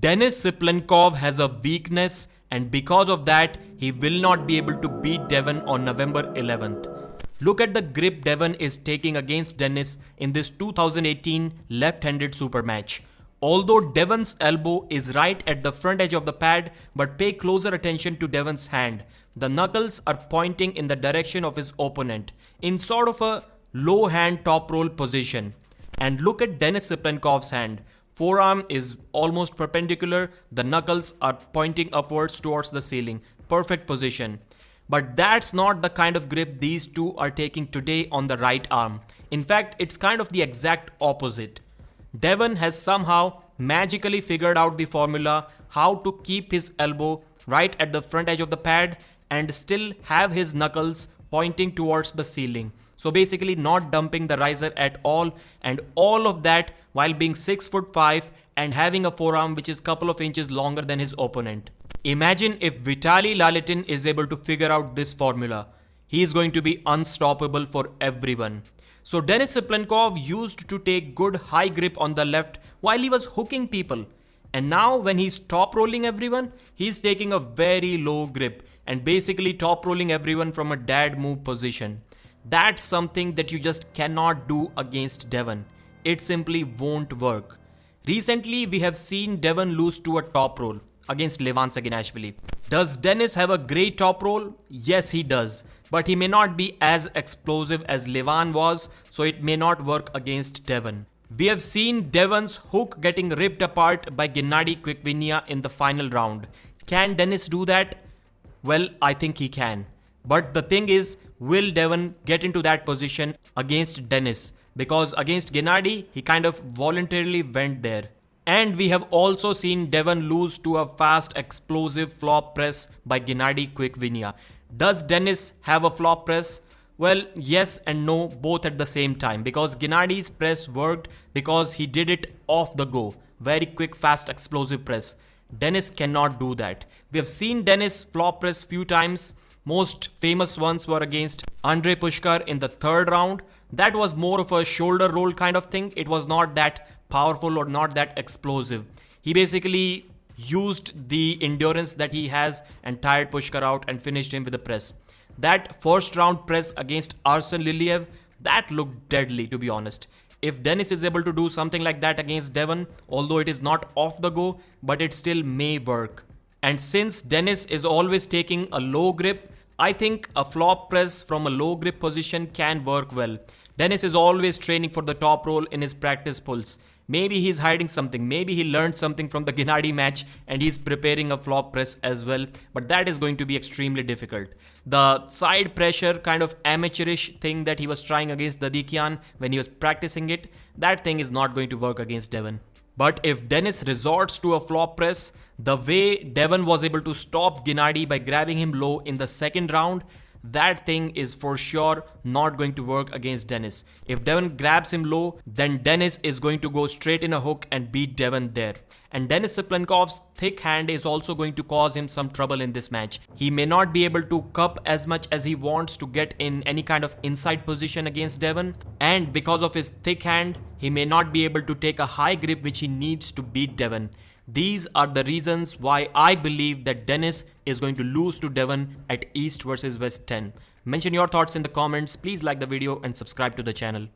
Denis Cyplenkov has a weakness, and because of that, he will not be able to beat Devon on November 11th. Look at the grip Devon is taking against Denis in this 2018 left-handed super match. Although Devon's elbow is right at the front edge of the pad, but pay closer attention to Devon's hand. The knuckles are pointing in the direction of his opponent in sort of a low hand top roll position. And look at Denis Cyplenkov's hand. Forearm is almost perpendicular. The knuckles are pointing upwards towards the ceiling. Perfect position. But that's not the kind of grip these two are taking today on the right arm. In fact, it's kind of the exact opposite. Devon has somehow magically figured out the formula how to keep his elbow right at the front edge of the pad and still have his knuckles pointing towards the ceiling. So basically not dumping the riser at all, and all of that while being 6'5" and having a forearm which is a couple of inches longer than his opponent. Imagine if Vitaly Lalitin is able to figure out this formula. He is going to be unstoppable for everyone. So Denis Cyplenkov used to take good high grip on the left while he was hooking people. And now when he's top rolling everyone, he's taking a very low grip and basically top rolling everyone from a dad move position. That's something that you just cannot do against Devon. It simply won't work. Recently, we have seen Devon lose to a top roll against Levan Saginashvili. Does Denis have a great top roll? Yes, he does. But he may not be as explosive as Levan was, so it may not work against Devon. We have seen Devon's hook getting ripped apart by Gennady Quikvinia in the final round. Can Denis do that? Well, I think he can. But the thing is, will Devon get into that position against Denis? Because against Gennady, he kind of voluntarily went there. And we have also seen Devon lose to a fast, explosive flop press by Gennady Quikvinia. Does Denis have a flop press? Well, yes and no, both at the same time. Because Gennady's press worked because he did it off the go. Very quick, fast, explosive press. Denis cannot do that. We have seen Denis flop press few times. Most famous ones were against Andrei Pushkar in the third round. That was more of a shoulder roll kind of thing. It was not that powerful or not that explosive. He basically used the endurance that he has and tired Pushkar out and finished him with a press. That first round press against Arsen Liliev, that looked deadly, to be honest. If Denis is able to do something like that against Devon, although it is not off the go, but it still may work. And since Denis is always taking a low grip, I think a flop press from a low grip position can work well. Denis is always training for the top roll in his practice pulls. Maybe he's hiding something. Maybe he learned something from the Gennady match and he's preparing a flop press as well. But that is going to be extremely difficult. The side pressure kind of amateurish thing that he was trying against Dadikian when he was practicing it, that thing is not going to work against Devon. But if Denis resorts to a flop press, the way Devon was able to stop Gennady by grabbing him low in the second round, that thing is for sure not going to work against Denis. If Devon grabs him low, then Denis is going to go straight in a hook and beat Devon there. And Denis Cyplenkov's thick hand is also going to cause him some trouble in this match. He may not be able to cup as much as he wants to get in any kind of inside position against Devon. And because of his thick hand, he may not be able to take a high grip which he needs to beat Devon. These are the reasons why I believe that Denis is going to lose to Devon at East versus West 10. Mention your thoughts in the comments. Please like the video and subscribe to the channel.